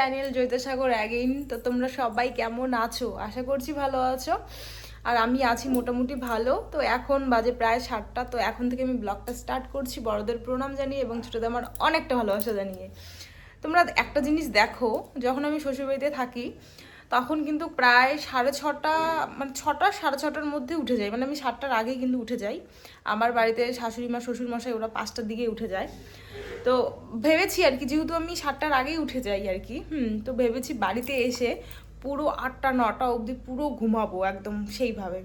Channel জৈতসাগর again. তো তোমরা সবাই কেমন আছো? আশা করছি ভালো আছো। আর আমি আছি মোটামুটি ভালো। তো এখন বাজে প্রায় 7টা। তো এখন থেকে আমি ব্লগটা স্টার্ট করছি বড়দের প্রণাম জানিয়ে এবং ছোটদের আমার অনেকটা ভালোবাসা জানিয়ে। তোমরা একটা জিনিস দেখো, যখন আমি শ্বশুরবাড়িতে থাকি তখন কিন্তু প্রায় 6:30, মানে 6টা 6:30টার মধ্যে উঠে যাই। মানে আমি 7টার আগেই কিন্তু উঠে যাই। আমার বাড়িতে শাশুড়ি মা শ্বশুর মশাই ওরা 5টার দিকে উঠে যায়। তো ভেবেছি আর কি, যেহেতু আমি 7টার আগেই উঠে যাই আর কি, তো ভেবেছি বাড়িতে এসে পুরো 8টা 9টা অবধি পুরো ঘুমাবো একদম সেইভাবে।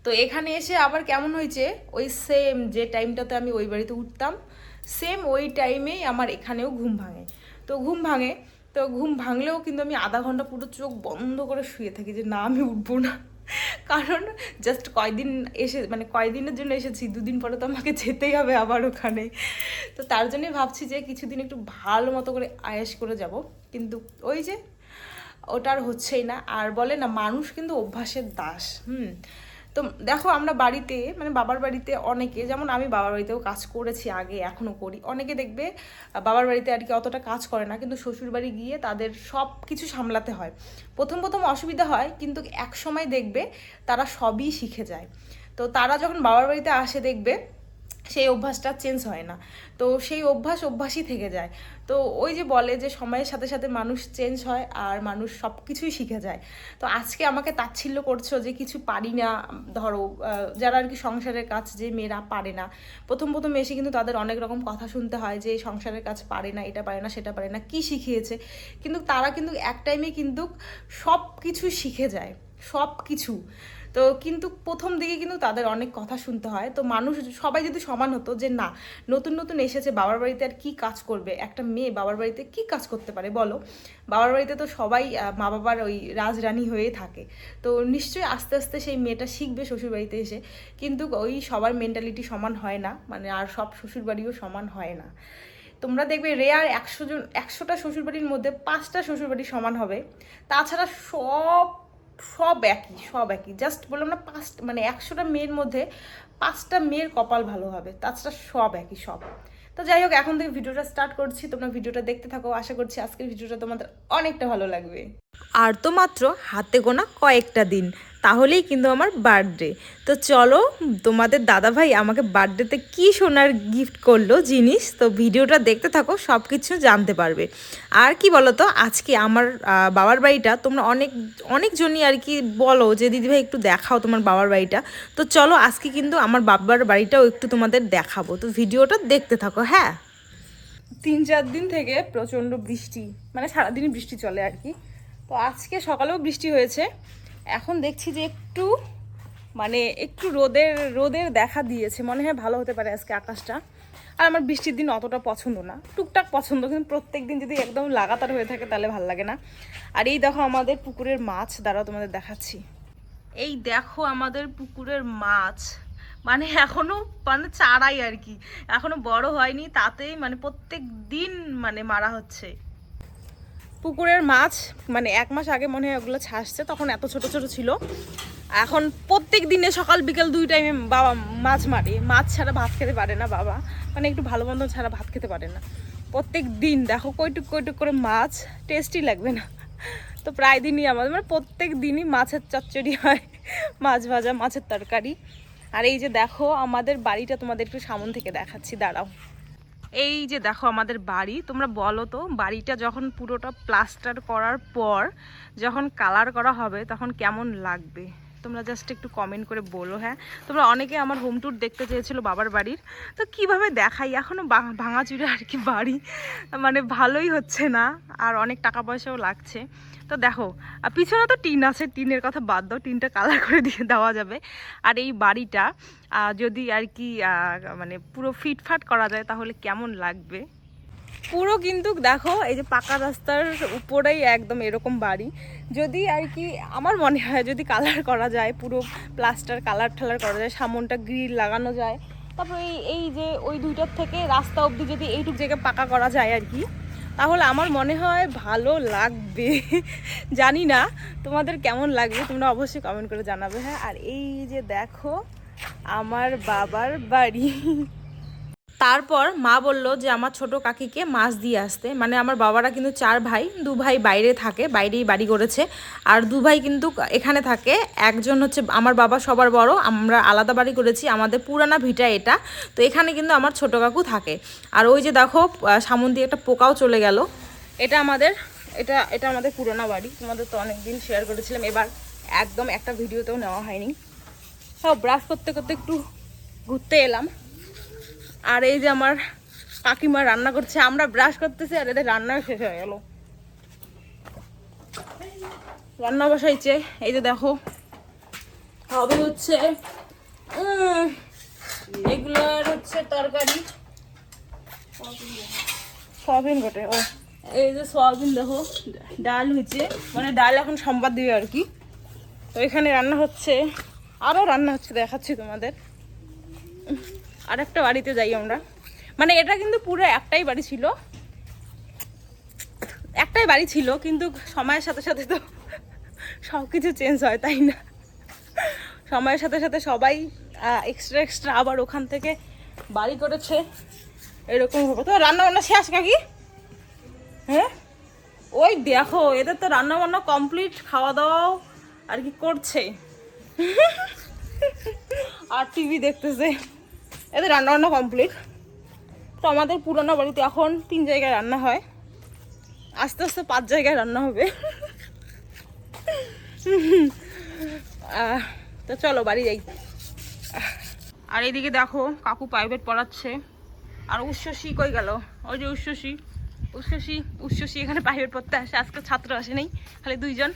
তো এখানে এসে আবার কেমন হয়েছে, ওই সেম যে টাইমটাতে আমি ওই বাড়িতে উঠতাম সেম ওই টাইমেই আমার এখানেও ঘুম ভাঙে। তো ঘুম ভাঙলেও কিন্তু আমি আধা ঘন্টা পুরো চোখ বন্ধ করে শুয়ে থাকি যে না আমি উঠবো না। কারণ জাস্ট কয়দিন এসে, মানে কয়দিনের জন্য এসেছি, 2 দিন পরে তো আমাকে যেতেই হবে আবার ওখানে। তো তার জন্যই ভাবছি যে কিছুদিন একটু ভালো মতো করে আয়েশ করে যাব। কিন্তু ওই যে ওটার হচ্ছেই না। আর বলে না, মানুষ কিন্তু অভ্যাসের দাস। তো দেখো, আমরা বাড়িতে মানে বাবার বাড়িতে অনেকে, যেমন আমি বাবার বাড়িতেও কাজ করেছি আগে, এখনও করি, অনেকে দেখবে বাবার বাড়িতে আর কি অতটা কাজ করে না, কিন্তু শ্বশুর বাড়ি গিয়ে তাদের সব কিছু সামলাতে হয়। প্রথম প্রথম অসুবিধা হয়, কিন্তু এক সময় দেখবে তারা সবই শিখে যায়। তো তারা যখন বাবার বাড়িতে আসে দেখবে সেই অভ্যাসটা চেঞ্জ হয় না। তো সেই অভ্যাসই থেকে যায়। তো ওই যে বলে যে সময়ের সাথে সাথে মানুষ চেঞ্জ হয় আর মানুষ সব কিছুই শিখে যায়। তো আজকে আমাকে তাচ্ছিল্য করছো যে কিছু পারি না, ধরো যারা আর কি সংসারের কাজ যে মেয়েরা পারে না, প্রথম প্রথম এসে কিন্তু তাদের অনেক রকম কথা শুনতে হয় যে সংসারের কাজ পারে না, এটা পারে না, সেটা পারে না, কি শিখিয়েছে। কিন্তু তারা কিন্তু এক টাইমে কিন্তু সব কিছু শিখে যায়, সব কিছু। তো কিন্তু প্রথম দিকে কিন্তু তাদের অনেক কথা শুনতে হয়। তো মানুষ সবাই যদি সমান হতো যে না, নতুন নতুন এসেছে বাবার বাড়িতে আর কি কাজ করবে, একটা মেয়ে বাবার বাড়িতে কি কাজ করতে পারে বলো। বাবার বাড়িতে তো সবাই মা বাবার ওই রাজরানী হয়েই থাকে। তো নিশ্চয়ই আস্তে আস্তে সেই মেয়েটা শিখবে শ্বশুর বাড়িতে এসে। কিন্তু ওই সবার মেন্টালিটি সমান হয় না, মানে আর সব শ্বশুর বাড়িও সমান হয় না। তোমরা দেখবে রেয়ার 100টা শ্বশুরবাড়ির মধ্যে 5টা শ্বশুরবাড়ি সমান হবে। তাছাড়া সব সব একই, সব একই। জাস্ট বললাম না, 100টা মেয়ের মধ্যে 5টা মেয়ের কপাল ভালো হবে, তাছাড়া সব একই, সব। তো যাই হোক, এখন থেকে ভিডিওটা স্টার্ট করছি, তোমরা ভিডিওটা দেখতে থাকো। আশা করছি আজকের ভিডিওটা তোমাদের অনেকটা ভালো লাগবে। আর তো মাত্র হাতে গোনা কয়েকটা দিন, তাহলেই কিন্তু আমার বার্থডে। তো চলো, তোমাদের দাদাভাই আমাকে বার্থডেতে কি সোনার গিফট করলো জিনিস, তো ভিডিওটা দেখতে থাকো, সব কিছু জানতে পারবে। আর কি বলো তো, আজকে আমার বাবার বাড়িটা তোমরা অনেকজনই আর কি বলো যে দিদিভাই একটু দেখাও তোমার বাবার বাড়িটা। তো চলো, আজকে কিন্তু আমার বাবার বাড়িটাও একটু তোমাদের দেখাবো। তো ভিডিওটা দেখতে থাকো। হ্যাঁ, 3-4 দিন থেকে প্রচণ্ড বৃষ্টি, মানে সারাদিনই বৃষ্টি চলে আর কি। তো আজকে সকালেও বৃষ্টি হয়েছে, এখন দেখছি যে একটু রোদের দেখা দিয়েছে, মনে হয় ভালো হতে পারে আজকে আকাশটা। আর আমার বৃষ্টির দিন অতটা পছন্দ না, টুকটাক পছন্দ, কিন্তু প্রত্যেক দিন যদি একদম লাগাতার হয়ে থাকে তাহলে ভালো লাগে না। আর এই দেখো আমাদের পুকুরের মাছ, দাঁড়াও তোমাদের দেখাচ্ছি। এই দেখো আমাদের পুকুরের মাছ, মানে এখনো মানে চারাই আর কি, এখনো বড় হয়নি, তাতেই মানে প্রত্যেক দিন মানে মারা হচ্ছে পুকুরের মাছ। মানে 1 মাস আগে মনে হয় ওগুলো ছাড়ছে, তখন এত ছোট ছোট ছিল। এখন প্রত্যেক দিনে সকাল বিকেল 2 টাইমে বাবা মাছ মারে। মাছ ছাড়া ভাত খেতে পারে না বাবা, মানে একটু ভালো মন্দ ছাড়া ভাত খেতে পারে না। প্রত্যেক দিন দেখো কইটুক কইটুক করে মাছ, টেস্টই লাগবে না। তো প্রায় দিনই আমাদের মানে প্রত্যেক দিনই মাছের চচ্চড়ি হয়, মাছ ভাজা, মাছের তরকারি। আর এই যে দেখো আমাদের বাড়িটা, তোমাদের একটু সামনে থেকে দেখাচ্ছি, দাঁড়াও। এই যে দেখো আমাদের বাড়ি, তোমরা বলো তো বাড়িটা যখন পুরোটা প্লাস্টার করার পর যখন কালার করা হবে তখন কেমন লাগবে, তোমরা জাস্ট একটু কমেন্ট করে বলো। হ্যাঁ, তোমরা অনেকে আমার হোম ট্যুর দেখতে চেয়েছিলো বাবার বাড়ির, তো কিভাবে দেখাই, এখনও ভাঙাচুরে আর কি বাড়ি, মানে ভালোই হচ্ছে না, আর অনেক টাকা পয়সাও লাগছে। তো দেখো পিছনে তো টিন আছে, টিনের কথা বাদ দাও, টিনটা কালার করে দিয়ে দেওয়া যাবে। আর এই বাড়িটা যদি আর কি মানে পুরো ফিটফাট করা যায় তাহলে কেমন লাগবে পুরো। কিন্তু দেখো এই যে পাকা রাস্তার উপরেই একদম এরকম বাড়ি, যদি আর কি আমার মনে হয় যদি কালার করা যায়, পুরো প্লাস্টার কালার ঠালার করা যায়, সামনটা গ্রিল লাগানো যায়, তারপরে এই যে ওই 2টার থেকে রাস্তা অবধি যদি এইটুক জায়গায় পাকা করা যায় আর কি, তাহলে আমার মনে হয় ভালো লাগবে। জানি না তোমাদের কেমন লাগবে, তোমরা অবশ্যই কমেন্ট করে জানাবে। হ্যাঁ, আর এই যে দেখো আমার বাবার বাড়ি, তারপর মা বলল যে আমার ছোট কাকিকে মাছ দিয়ে আসতে, মানে আমার বাবারা কিন্তু 4 ভাই, 2 ভাই বাইরে থাকে, বাইরেই বাড়ি করেছে, আর 2 ভাই কিন্তু এখানে থাকে। একজন হচ্ছে আমার বাবা সবার বড়, আমরা আলাদা বাড়ি করেছি, আমাদের পুরানা ভিটা এটা। তো এখানে কিন্তু আমার ছোট কাকু থাকে। আর ওই যে দেখো সামন দিয়ে একটা পোকাও চলে গেল। এটা আমাদের এটা আমাদের পুরানা বাড়ি, তোমাদের তো অনেকদিন শেয়ার করেছিলাম, এবার একদম একটা ভিডিওতেও নেওয়া হয়নি। সব ব্রাশ করতে করতে একটু ঘুরতে এলাম। আর এই যে আমার কাকিমা রান্না করছে, আমরা ব্রাশ করতেছি আর এদের রান্না শেষ হয়ে গেল। রান্না বসাইছে, এই যে দেখো হবে হচ্ছে এগুলোর হচ্ছে তরকারি, সয়াবিন ঘটে। ও এই যে সয়াবিন দেখো, ডাল হয়েছে, মানে ডাল এখন সম্বাদ দিবে আর কি। তো এখানে রান্না হচ্ছে, আরও রান্না হচ্ছে, দেখাচ্ছি তোমাদের। আর একটা বাড়িতে যাই আমরা, মানে এটা কিন্তু পুরো একটাই বাড়ি ছিল, কিন্তু সময়ের সাথে সাথে তো সব কিছু চেঞ্জ হয়, তাই না? সময়ের সাথে সাথে সবাই এক্সট্রা আবার ওখান থেকে বাড়ি করেছে, এরকম হবে। তো রান্না বান্না শেষ কাকি? হ্যাঁ, ওই দেখো এদের তো রান্না বান্না কমপ্লিট, খাওয়া দাওয়াও আর কি করছে আর টিভি দেখতেছে, এদের রান্না বান্না কমপ্লিট। তো আমাদের পুরোনো বাড়িতে এখন 3 জায়গায় রান্না হয়, আস্তে আস্তে 5 জায়গায় রান্না হবে তো চলো বাড়ি যাই। আর এইদিকে দেখো কাকু প্রাইভেট পড়াচ্ছে, আর উচ্ছ্বসী কই গেল? ওই যে উচ্ছ্বসী এখানে প্রাইভেট পড়তে আসে, আজকে ছাত্র আসে নেই, খালি 2 জন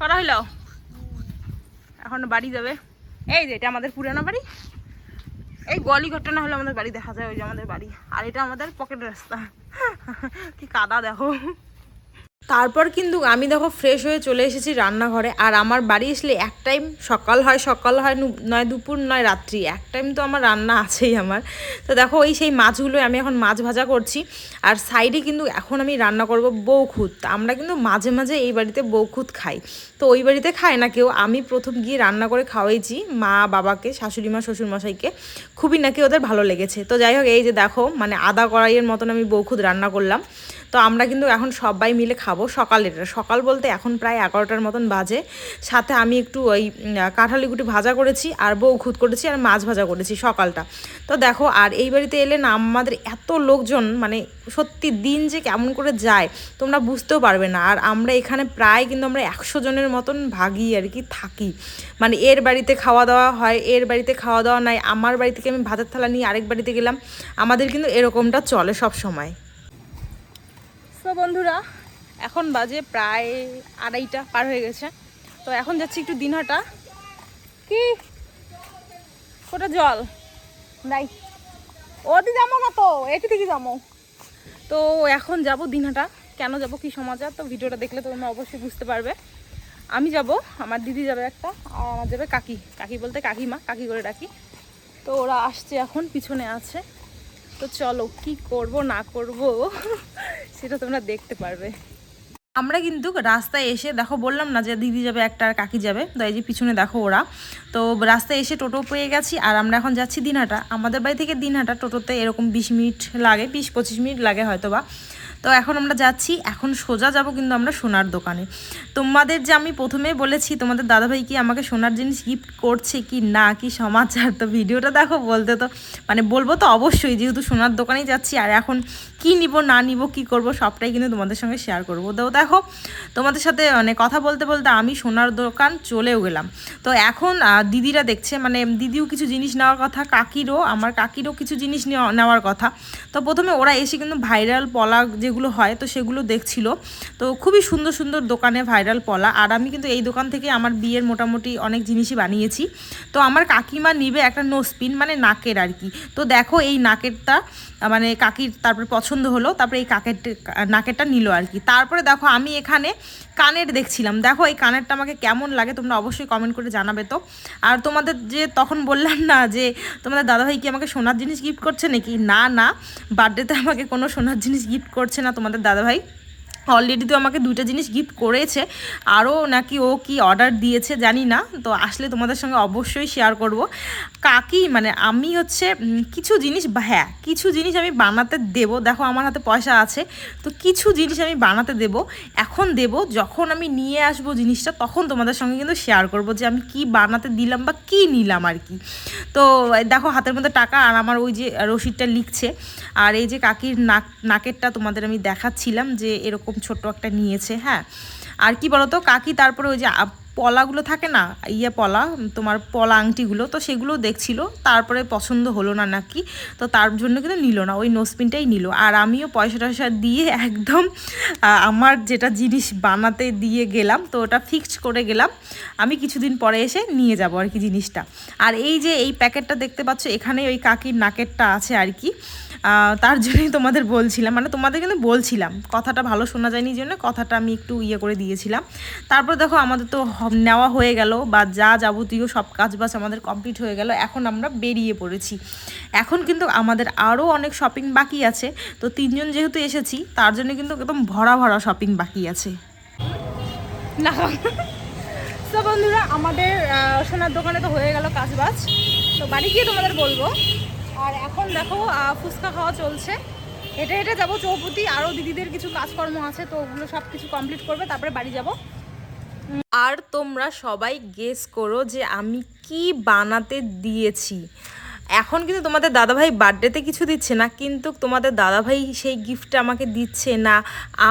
করা হইল। এখন বাড়ি যাবে। এই যে এটা আমাদের পুরানো বাড়ি, এই গলি ঘটনা হলে আমাদের বাড়ি দেখা যায়, ওই যে আমাদের বাড়ি। আর এটা আমাদের পকেট রাস্তা কি কাদা দেখো। তারপর কিন্তু আমি দেখো ফ্রেশ হয়ে চলে এসেছি রান্নাঘরে। আর আমার বাড়ি আসলে এক টাইম সকাল হয় নয় দুপুর নয় রাত্রি, এক টাইম তো আমার রান্না আছেই আমার। তো দেখো ওই সেই মাছগুলো আমি এখন মাছ ভাজা করছি, আর সাইডে কিন্তু এখন আমি রান্না করব বউখুদ। আমরা কিন্তু মাঝে মাঝে এই বাড়িতে বউখুদ খাই, তো ওই বাড়িতে খায় না কেউ, আমি প্রথম গিয়ে রান্না করে খাওয়াইছি মা বাবাকে, শাশুড়ি মা শ্বশুরমশাইকে, খুবই নাকি ওদের ভালো লেগেছে। তো যাই হোক, এই যে দেখো মানে আদা কড়াইয়ের মতন আমি বউখুদ রান্না করলাম। তো আমরা কিন্তু এখন সবাই মিলে খাবো সকালের, সকাল বলতে এখন প্রায় 11টার মতন বাজে। সাথে আমি একটু ওই কাঁঠালিগুটি ভাজা করেছি, আর বউখুদ করেছি, আর মাছ ভাজা করেছি সকালটা। তো দেখো, আর এই বাড়িতে এলে না আমাদের এত লোকজন, মানে সত্যি দিন যে কেমন করে যায় তোমরা বুঝতেও পারবে না। আর আমরা এখানে প্রায় কিন্তু আমরা 100 জনের মতন ভাগই আর কি থাকি, মানে এর বাড়িতে খাওয়া দাওয়া হয়, এর বাড়িতে খাওয়া দাওয়া নাই, আমার বাড়ি থেকে আমি ভাতের থালা নিয়ে আরেক বাড়িতে গেলাম, আমাদের কিন্তু এরকমটা চলে সব সময়। তো বন্ধুরা এখন বাজে প্রায় 2:30 পার হয়ে গেছে। তো এখন যাচ্ছি একটু দিনহাটা। কি কোটা জল নাই, ওদি যাবো না তো, এটি থেকে যাবো। তো এখন যাব দিনহাটা। কেন যাব, কি সমাচার, তো ভিডিওটা দেখলে তোমরা অবশ্যই বুঝতে পারবে। আমি যাব, আমার দিদি যাবে একটা, আর আমার যাবে কাকি বলতে কাকিমা, কাকি করে ডাকি। তো ওরা আসছে, এখন পিছনে আছে। তো চলো কি করব না করব সেটা তোমরা দেখতে পারবে। আমরা কিন্তু রাস্তায় এসে দেখো, বললাম না যে দিদি যাবে একটা আর কাকি যাবে, তো এই যে পিছনে দেখো ওরা। তো রাস্তায় এসে টোটো পেয়ে গেছি, আর আমরা এখন যাচ্ছি দিনহাটা। আমাদের বাড়ি থেকে দিনহাটা টোটোতে এরকম 20 মিনিট লাগে, 20-25 মিনিট লাগে হয়তো বা। তো এখন আমরা যাচ্ছি, এখন সোজা যাব কিন্তু আমরা সোনার দোকানে। তোমাদের যে আমি প্রথমেই বলেছি তোমাদের দাদাভাই কি আমাকে সোনার জিনিস গিফট করছে কি না, কি সমাচার, তো ভিডিওটা দেখো। বলতে তো মানে বলবো তো অবশ্যই, যেহেতু সোনার দোকানেই যাচ্ছি। আর এখন কি নিব না নিব কি করব সবটাই কিন্তু তোমাদের সঙ্গে শেয়ার করবো। তো দেখো তোমাদের সাথে মানে কথা বলতে বলতে আমি সোনার দোকান চলেও গেলাম। তো এখন দিদিরা দেখছে, মানে দিদিও কিছু জিনিস নেওয়ার কথা, আমার কাকিরও কিছু জিনিস নেওয়ার কথা। তো প্রথমে ওরা এসে কিন্তু ভাইরাল পলা যেগুলো হয় তো সেগুলো দেখছিল। তো খুবই সুন্দর সুন্দর দোকানে ভাইরাল পলা। আর আমি কিন্তু এই দোকান থেকে আমার বিয়ের মোটামুটি অনেক জিনিসই বানিয়েছি। তো আমার কাকিমা নিবে একটা নোসপিন, মানে নাকের আর কি। তো দেখো এই নাকেরটা মানে কাকির তারপরে পছন্দ হলো, তারপরে এই নাকেরটা নিল আর কি। তারপরে দেখো আমি এখানে কানের দেখছিলাম, দেখো এই কানেরটা আমাকে কেমন লাগে তোমরা অবশ্যই কমেন্ট করে জানাবে। তো আর তোমাদের যে তখন বললাম না যে তোমাদের দাদাভাই কি আমাকে সোনার জিনিস গিফট করছে নাকি, না বার্থডেতে আমাকে কোনো সোনার জিনিস গিফট করছে না তোমাদের দাদাভাই। অলরেডি তো আমাকে 2টা জিনিস গিফট করেছে, আরও নাকি ও কি অর্ডার দিয়েছে জানি না। তো আসলে তোমাদের সঙ্গে অবশ্যই শেয়ার করব। কাকি মানে আমি হচ্ছে কিছু জিনিস, হ্যাঁ কিছু জিনিস আমি বানাতে দেব। দেখো আমার হাতে পয়সা আছে, তো কিছু জিনিস আমি বানাতে দেব। এখন দেব, যখন আমি নিয়ে আসবো জিনিসটা তখন তোমাদের সঙ্গে কিন্তু শেয়ার করব যে আমি কি বানাতে দিলাম বা কি নিলাম আর কি। তো দেখো হাতের মধ্যে টাকা, আর আমার ওই যে রসিদটা লিখছে। আর এই যে কাকির নাকেরটা তোমাদের আমি দেখাচ্ছিলাম যে এরকম ছোট্ট একটা নিয়েছে। হ্যাঁ, আর কি বলতো, কাকি তারপরে ওই যে পলাগুলো থাকে না, পলা, তোমার পলা আংটিগুলো, তো সেগুলো দেখছিল, তারপরে পছন্দ হলো না নাকি, তো তার জন্য কিন্তু নিল না, ওই নোজপিনটাই নিল। আর আমিও পয়সা টয়সা দিয়ে একদম আমার যেটা জিনিস বানাতে দিয়ে গেলাম, তো ওটা ফিক্সড করে গেলাম, আমি কিছুদিন পরে এসে নিয়ে যাব আর কি জিনিসটা। আর এই যে এই প্যাকেটটা দেখতে পাচ্ছ, এখানে ওই কাকির নাকেরটা আছে আর কি। তার জন্যই তোমাদের বলছিলাম, মানে তোমাদের কিন্তু বলছিলাম, কথাটা ভালো শোনা যায়নি জন্য কথাটা আমি একটু করে দিয়েছিলাম। তারপর দেখো আমাদের তো নেওয়া হয়ে গেল, বা যা যাবতীয় সব কাজ বাজ আমাদের কমপ্লিট হয়ে গেল, এখন আমরা বেরিয়ে পড়েছি। এখন কিন্তু আমাদের আরও অনেক শপিং বাকি আছে, তো 3 জন যেহেতু এসেছি তার জন্য কিন্তু একদম ভরা ভরা শপিং বাকি আছে না। তো বন্ধুরা, আমাদের সোনার দোকানে তো হয়ে গেল কাজ বাজ, তো বাড়ি গিয়ে তোমাদের বলবো। আর এখন দেখো ফুচকা খাওয়া চলছে, হেঁটে হেঁটে যাবো চৌপতি, আরও দিদিদের কিছু কাজকর্ম আছে, তো ওগুলো সব কিছু কমপ্লিট করবে, তারপরে বাড়ি যাব। আর তোমরা সবাই গেস করো যে আমি কি বানাতে দিয়েছি। এখন কিন্তু তোমাদের দাদাভাই বার্থডেতে কিছু দিচ্ছে না, কিন্তু তোমাদের দাদাভাই সেই গিফটটা আমাকে দিচ্ছে না,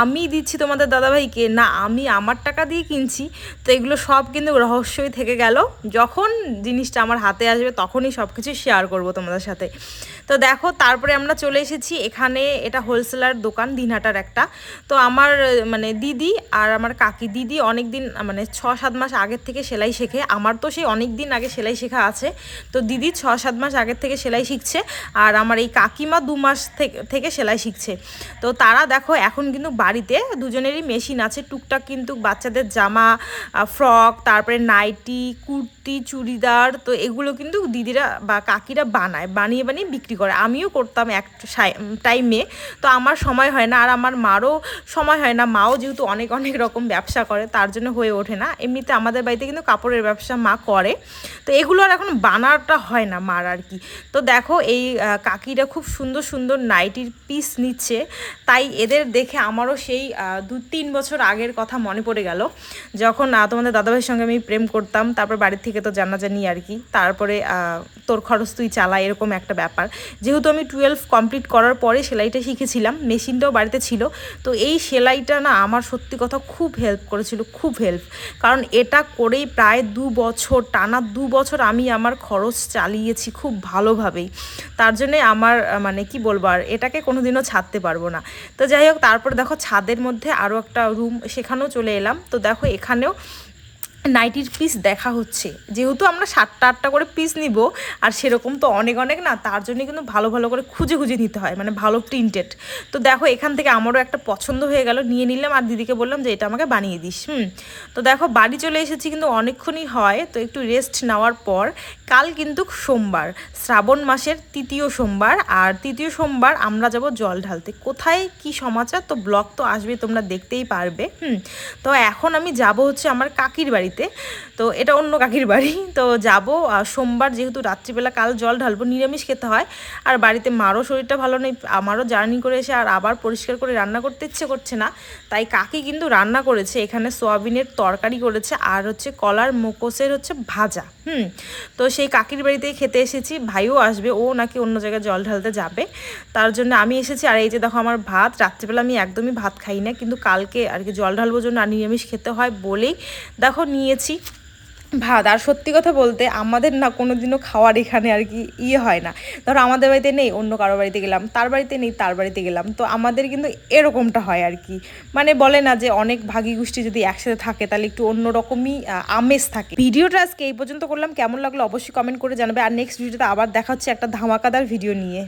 আমি দিচ্ছি তোমাদের দাদাভাইকে, না আমি আমার টাকা দিয়ে কিনছি। তো এগুলো সব কিন্তু রহস্যই থেকে গেল, যখন জিনিসটা আমার হাতে আসবে তখনই সব কিছু শেয়ার করবো তোমাদের সাথে। তো দেখো তারপরে আমরা চলে এসেছি এখানে, এটা হোলসেলার দোকান দিনহাটার একটা। তো আমার মানে দিদি আর আমার কাকি, দিদি অনেক দিন মানে 6-7 মাস আগের থেকে সেলাই শেখে, আমার তো সেই অনেক দিন আগে সেলাই শেখা আছে, তো দিদি 6-7 মাস আগের থেকে সেলাই শিখছে, আর আমার এই কাকিমা 2 মাস থেকে সেলাই শিখছে। তো তারা দেখো এখন কিন্তু বাড়িতে দুজনেরই মেশিন আছে, টুকটাক কিন্তু বাচ্চাদের জামা, ফ্রক, তারপরে নাইটি, কুর্তি, চুড়িদার, তো এগুলো কিন্তু দিদিরা বা কাকিরা বানিয়ে বিক্রি করে। আমিও করতাম এক টাইমে, তো আমার সময় হয় না, আর আমার মারও সময় হয় না, মাও যেহেতু অনেক অনেক রকম ব্যবসা করে তার জন্য হয়ে ওঠে না। এমনিতে আমাদের বাড়িতে কিন্তু কাপড়ের ব্যবসা মা করে, তো এগুলো আর এখন বানাটা হয় না মার আর কি। তো দেখো এই কাকিরা খুব সুন্দর সুন্দর নাইটির পিস নিচ্ছে, তাই এদের দেখে আমারও সেই 2-3 বছর আগের কথা মনে পড়ে গেল, যখন তোমাদের দাদাভাইয়ের সঙ্গে আমি প্রেম করতাম, তারপর বাড়ির থেকে তো জানাজানি আর কি, তারপরে তোর খরচ তুই চালা, এরকম একটা ব্যাপার। যেহেতু আমি 12 কমপ্লিট করার পরে সেলাইটা শিখেছিলাম, মেশিনটাও বাড়িতে ছিল, তো এই সেলাইটা না আমার সত্যি কথা খুব হেল্প করেছিল, খুব হেল্প। কারণ এটা করেই প্রায় 2 বছর, টানা 2 বছর আমি আমার খরচ চালিয়েছি খুব ভালোভাবেই। তার জন্যে আমার মানে কি বলবো, আর এটাকে কোনোদিনও ছাড়তে পারবো না। তো যাই হোক, তারপর দেখো ছাদের মধ্যে আরও একটা রুম, সেখানেও চলে এলাম। তো দেখো এখানেও নাইটির পিস দেখা হচ্ছে, যেহেতু আমরা 7টা-8টা করে পিস নিব, আর সেরকম তো অনেক অনেক না, তার জন্য কিন্তু ভালো ভালো করে খুঁজে খুঁজে নিতে হয়, মানে ভালো প্রিন্টেড। তো দেখো এখান থেকে আমারও একটা পছন্দ হয়ে গেল, নিয়ে নিলাম, আর দিদিকে বললাম যে এটা আমাকে বানিয়ে দিস। তো দেখো বাড়ি চলে এসেছি, কিন্তু অনেকক্ষণই হয়, তো একটু রেস্ট নেওয়ার পর কাল কিন্তু সোমবার, শ্রাবণ মাসের 3য় সোমবার, আর 3য় সোমবার আমরা যাব জল ঢালতে। কোথায় কি সমাচার, তো ব্লগ তো আসবে, তোমরা দেখতেই পারবে। তো এখন আমি যাব হচ্ছে আমার কাকির বাড়িতে, তো এটা অন্য কাকির বাড়ি। তো যাব সোমবার, যেহেতু রাত্রিবেলা কাল জল ঢালবো, নিরামিষ খেতে হয়, আর বাড়িতে মারও শরীরটা ভালো নেই, আমারও জার্নি করে এসে আর আবার পরিষ্কার করে রান্না করতে ইচ্ছে করছে না, তাই কাকি কিন্তু রান্না করেছে, এখানে সোয়াবিনের তরকারি করেছে, আর হচ্ছে কলার মুখোসের হচ্ছে ভাজা। তো সেই কাকির বাড়িতেই খেতে এসেছি, ভাইও আসবে, ও নাকি অন্য জায়গায় জল ঢালতে যাবে, তার জন্য আমি এসেছি। আর এই যে দেখো আমার ভাত, রাত্রিবেলা আমি একদমই ভাত খাই না, কিন্তু কালকে আর কি জল ঢালবোর জন্য আর নিরামিষ খেতে হয় বলেই দেখো নিয়েছি ভাত। আর সত্যি কথা বলতে আমাদের না কোনোদিনও খাওয়ার এখানে আর কি হয় না, ধরো আমাদের বাড়িতে নেই, অন্য কারো বাড়িতে গেলাম, তার বাড়িতে নেই, তার বাড়িতে গেলাম, তো আমাদের কিন্তু এরকমটা হয় আর কি। মানে বলে না যে অনেক ভাগী গোষ্ঠী যদি একসাথে থাকে তাহলে একটু অন্যরকমই আমেজ থাকে। ভিডিওটা আজকে এই পর্যন্ত করলাম, কেমন লাগলো অবশ্যই কমেন্ট করে জানাবে, আর নেক্সট ভিডিওতে আবার দেখা হচ্ছে একটা ধামাকাদার ভিডিও নিয়ে।